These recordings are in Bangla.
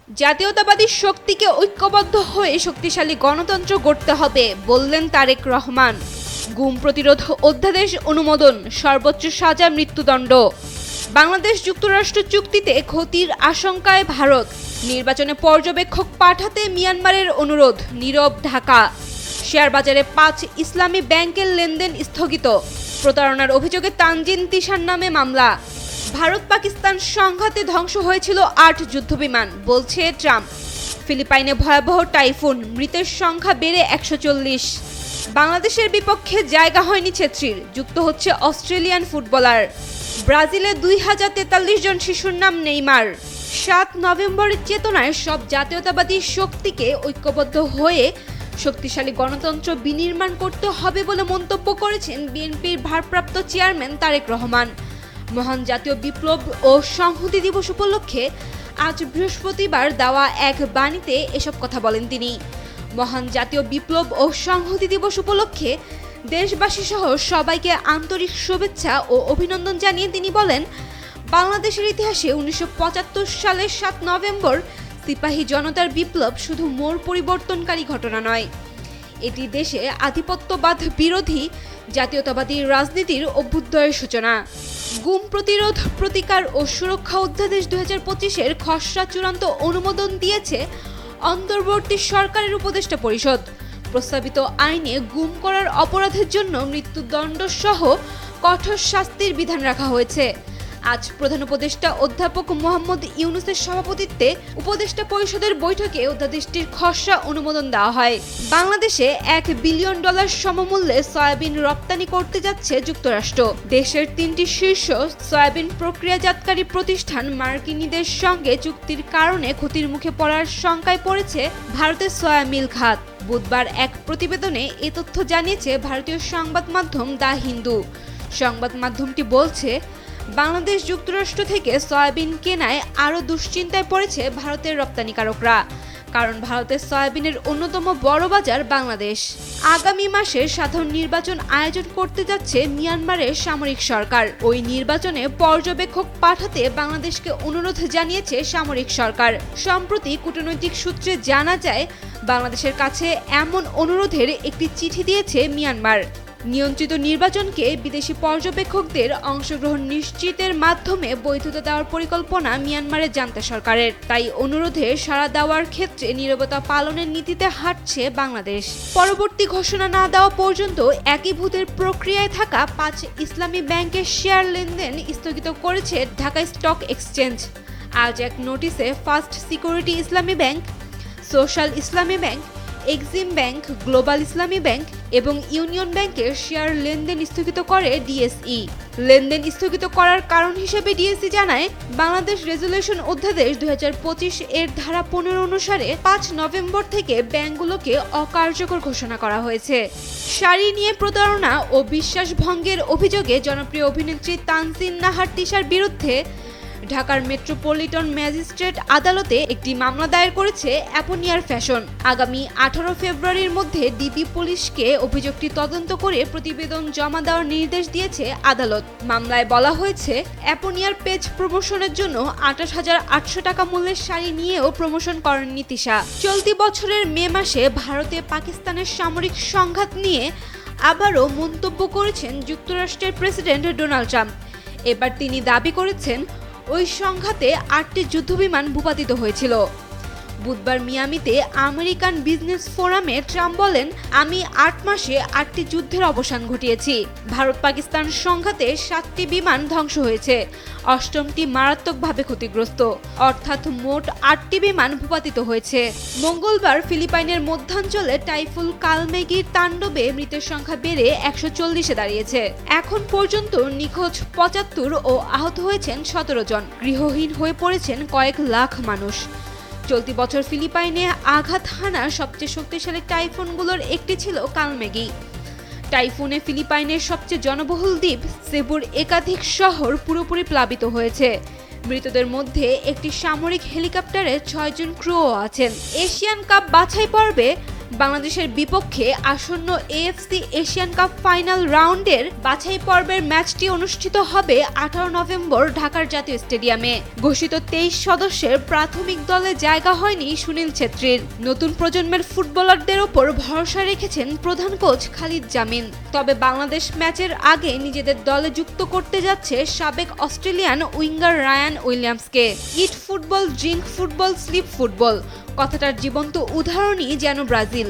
জাতীয়তাবাদী শক্তিকে ঐক্যবদ্ধ হয়ে শক্তিশালী গণতন্ত্র গড়তে হবে বললেন তারেক রহমান। গুম প্রতিরোধ অধ্যাদেশ অনুমোদন, সর্বোচ্চ সাজা মৃত্যুদণ্ড। বাংলাদেশ যুক্তরাষ্ট্র চুক্তিতে ক্ষতির আশঙ্কায় ভারত। নির্বাচনে পর্যবেক্ষক পাঠাতে মিয়ানমারের অনুরোধ, নীরব ঢাকা। শেয়ার বাজারে 5 ইসলামী ব্যাংকের লেনদেন স্থগিত। প্রতারণার অভিযোগে তানজিন তিশার নামে মামলা। ভারত পাকিস্তান সংঘাতে ধ্বংস হয়েছিল 8 যুদ্ধবিমান বলছে ট্রাম্প। ফিলিপাইনে ভয়াবহ টাইফুন, মৃতের সংখ্যা বেড়ে 140। বাংলাদেশের বিপক্ষে জায়গা হয়নি ছেত্রীর, যুক্ত হচ্ছে অস্ট্রেলিয়ান ফুটবলার। ব্রাজিলে 2043 জন শিশুর নাম নেইমার। 7 নভেম্বরের চেতনায় সব জাতীয়তাবাদী শক্তিকে ঐক্যবদ্ধ হয়ে শক্তিশালী গণতন্ত্র বিনির্মাণ করতে হবে বলে মন্তব্য করেছেন বিএনপির ভারপ্রাপ্ত চেয়ারম্যান তারেক রহমান। মহান জাতীয় বিপ্লব ও সংহতি দিবস উপলক্ষে আজ বৃহস্পতিবার দেওয়া এক বাণীতে এসব কথা বলেন তিনি। মহান জাতীয় বিপ্লব ও সংহতি দিবস উপলক্ষে দেশবাসী সহ সবাইকে আন্তরিক শুভেচ্ছা ও অভিনন্দন জানিয়ে তিনি বলেন, বাংলাদেশের ইতিহাসে 1975 সালের 7 নভেম্বর সিপাহী জনতার বিপ্লব শুধু মোড় পরিবর্তনকারী ঘটনা নয়, এটি দেশে আধিপত্যবাদ বিরোধী জাতীয়তাবাদী রাজনীতির অভ্যুদয়ের সূচনা। গুম প্রতিরোধ, প্রতিকার ও সুরক্ষা অধ্যাদেশ 2025-এর খসড়া চূড়ান্ত অনুমোদন দিয়েছে অন্তর্বর্তী সরকারের উপদেষ্টা পরিষদ। প্রস্তাবিত আইনে গুম করার অপরাধের জন্য মৃত্যুদণ্ড সহ কঠোর শাস্তির বিধান রাখা হয়েছে। আজ প্রধান উপদেষ্টা অধ্যাপক মোহাম্মদ ইউনূসের সভাপতিত্বে উপদেষ্টা পরিষদের বৈঠকে অধ্যাদেশটির খসড়া অনুমোদন দেওয়া হয়। বাংলাদেশে $1 বিলিয়ন সমমূল্যে সয়াবিন রপ্তানি করতে যাচ্ছে যুক্তরাষ্ট্র। দেশের 3টি শীর্ষ সয়াবিন প্রক্রিয়াজাতকারী প্রতিষ্ঠান মার্কিনীদের সঙ্গে চুক্তির কারণে ক্ষতির মুখে পড়ার শঙ্কায় পড়েছে ভারতের সয়া মিল খাত। বুধবার এক প্রতিবেদনে এ তথ্য জানিয়েছে ভারতীয় সংবাদ মাধ্যম দ্য হিন্দু। সংবাদ মাধ্যমটি বলছে, বাংলাদেশ যুক্তরাষ্ট্র থেকে সয়াবিন কেনায় আরও দুশ্চিন্তায় পড়েছে ভারতের রপ্তানিকারকরা, কারণ ভারতের সয়াবিনের অন্যতম বড় বাজার বাংলাদেশ। আগামী মাসে সাধারণ নির্বাচন আয়োজন করতে যাচ্ছে মিয়ানমারের সামরিক সরকার। ওই নির্বাচনে পর্যবেক্ষক পাঠাতে বাংলাদেশকে অনুরোধ জানিয়েছে সামরিক সরকার। সম্প্রতি কূটনৈতিক সূত্রে জানা যায়, বাংলাদেশের কাছে এমন অনুরোধের একটি চিঠি দিয়েছে মিয়ানমার। নিয়ন্ত্রিত নির্বাচনকে বিদেশি পর্যবেক্ষকদের অংশগ্রহণ নিশ্চিতের মাধ্যমে বৈধতা দেওয়ার পরিকল্পনা মিয়ানমারের জান্তা সরকারের। তাই অনুরোধে সাড়া দেওয়ার ক্ষেত্রে নীরবতা পালনের নীতিতে হাঁটছে বাংলাদেশ। পরবর্তী ঘোষণা না দেওয়া পর্যন্ত একীভূতের প্রক্রিয়ায় থাকা 5 ইসলামী ব্যাংকের শেয়ার লেনদেন স্থগিত করেছে ঢাকা স্টক এক্সচেঞ্জ। আজ এক নোটিশে ফার্স্ট সিকিউরিটি ইসলামী ব্যাংক, সোশ্যাল ইসলামী ব্যাংক, এক্সিম ব্যাংক, গ্লোবাল ইসলামী ব্যাংক এবং ইউনিয়ন ব্যাংকের শেয়ার লেনদেন স্থগিত করে ডিএসই। লেনদেন স্থগিত করার কারণ হিসেবে ডিএসই জানায়, বাংলাদেশ রেজুলেশন অধ্যাদেশ 2025 এর ধারা 15 অনুসারে 5 নভেম্বর থেকে ব্যাংকগুলোকে অকার্যকর ঘোষণা করা হয়েছে। শাড়ি নিয়ে প্রতারণা ও বিশ্বাস ভঙ্গের অভিযোগে জনপ্রিয় অভিনেত্রী তানজিন তিশার বিরুদ্ধে ঢাকার মেট্রোপলিটন ম্যাজিস্ট্রেট আদালতে একটি মামলা দায়ের করেছে অ্যাপোনিয়ার ফ্যাশন। আগামী 18 ফেব্রুয়ারির মধ্যে ডিবি পুলিশকে অভিযোগটি তদন্ত করে প্রতিবেদন জমা দেওয়ার নির্দেশ দিয়েছে আদালত। মামলায় বলা হয়েছে, অ্যাপোনিয়ার পেজ প্রমোশনের জন্য 28,800 টাকা মূল্যের শাড়ি নিয়েও প্রমোশন করেননি তিশা। চলতি বছরের মে মাসে ভারতে পাকিস্তানের সামরিক সংঘাত নিয়ে আবারও মন্তব্য করেছেন যুক্তরাষ্ট্রের প্রেসিডেন্ট ডোনাল্ড ট্রাম্প। এবার তিনি দাবি করেছেন, ওই সংঘাতে 8টি যুদ্ধবিমান ভূপাতিত হয়েছিল। বুধবার মিয়ামিতে আমেরিকান বিজনেস ফোরামে ট্রাম্প বলেন, আমি 8 মাসে 8টি যুদ্ধের অবসান ঘটিয়েছি। ভারত পাকিস্তান সংঘাতে 7টি বিমান ধ্বংস হয়েছে, 8টি মারাত্মকভাবে ক্ষতিগ্রস্ত, অর্থাৎ মোট 8টি বিমান ভূপাতিত হয়েছে। মঙ্গলবার ফিলিপাইনের মধ্যাঞ্চলে টাইফুন কালমেগির তাণ্ডবে মৃতের সংখ্যা বেড়ে 140-এ দাঁড়িয়েছে। এখন পর্যন্ত নিখোঁজ 75 ও আহত হয়েছেন 17 জন। গৃহহীন হয়ে পড়েছেন কয়েক লাখ মানুষ। চলতি বছর ফিলিপাইনে আঘাত হানা সবচেয়ে শক্তিশালী টাইফুনগুলোর একটি ছিল কালমেগি। টাইফুনে ফিলিপাইনের সবচেয়ে জনবহুল দ্বীপ সেবুর একাধিক শহর পুরোপুরি প্লাবিত হয়েছে। মৃতদের মধ্যে একটি সামরিক হেলিকপ্টারে 6 জন ক্রুও আছেন। এশিয়ান কাপ বাছাই পর্বে বাংলাদেশের বিপক্ষে আসন্ন এএফসি এশিয়ান কাপ ফাইনাল রাউন্ডের বাছাই পর্বের ম্যাচটি অনুষ্ঠিত হবে 18 নভেম্বর ঢাকার জাতীয় স্টেডিয়ামে। ঘোষিত 23 সদস্যের প্রাথমিক দলে জায়গা হয়নি সুনীল ছেত্রীর। নতুন প্রজন্মের ফুটবলারদের ওপর ভরসা রেখেছেন প্রধান কোচ খালিদ জামিল। তবে বাংলাদেশ ম্যাচের আগে নিজেদের দলে যুক্ত করতে যাচ্ছে সাবেক অস্ট্রেলিয়ান উইঙ্গার রায়ান উইলিয়ামসকে। Eat football, drink football, sleep football কথাটার জীবন্ত উদাহরণই যেন ব্রাজিল।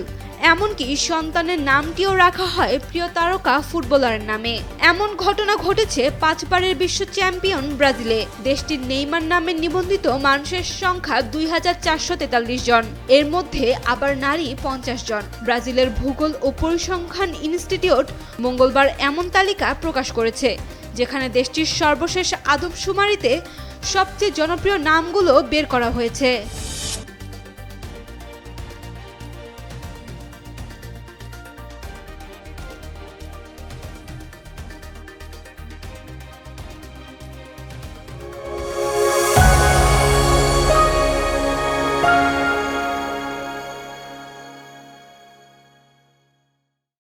এমনকি সন্তানের নামটিও রাখা হয় প্রিয় তারকা ফুটবলারের নামে। এমন ঘটনা ঘটেছে 5 বারের বিশ্ব চ্যাম্পিয়ন ব্রাজিলে। দেশটির নেইমার নামে নিবন্ধিত মানুষের সংখ্যা 2443 জন, এর মধ্যে আবার নারী 50 জন। ব্রাজিলের ভূগোল ও পরিসংখ্যান ইনস্টিটিউট মঙ্গলবার এমন তালিকা প্রকাশ করেছে, যেখানে দেশটির সর্বশেষ আদমশুমারিতে সবচেয়ে জনপ্রিয় নামগুলো বের করা হয়েছে।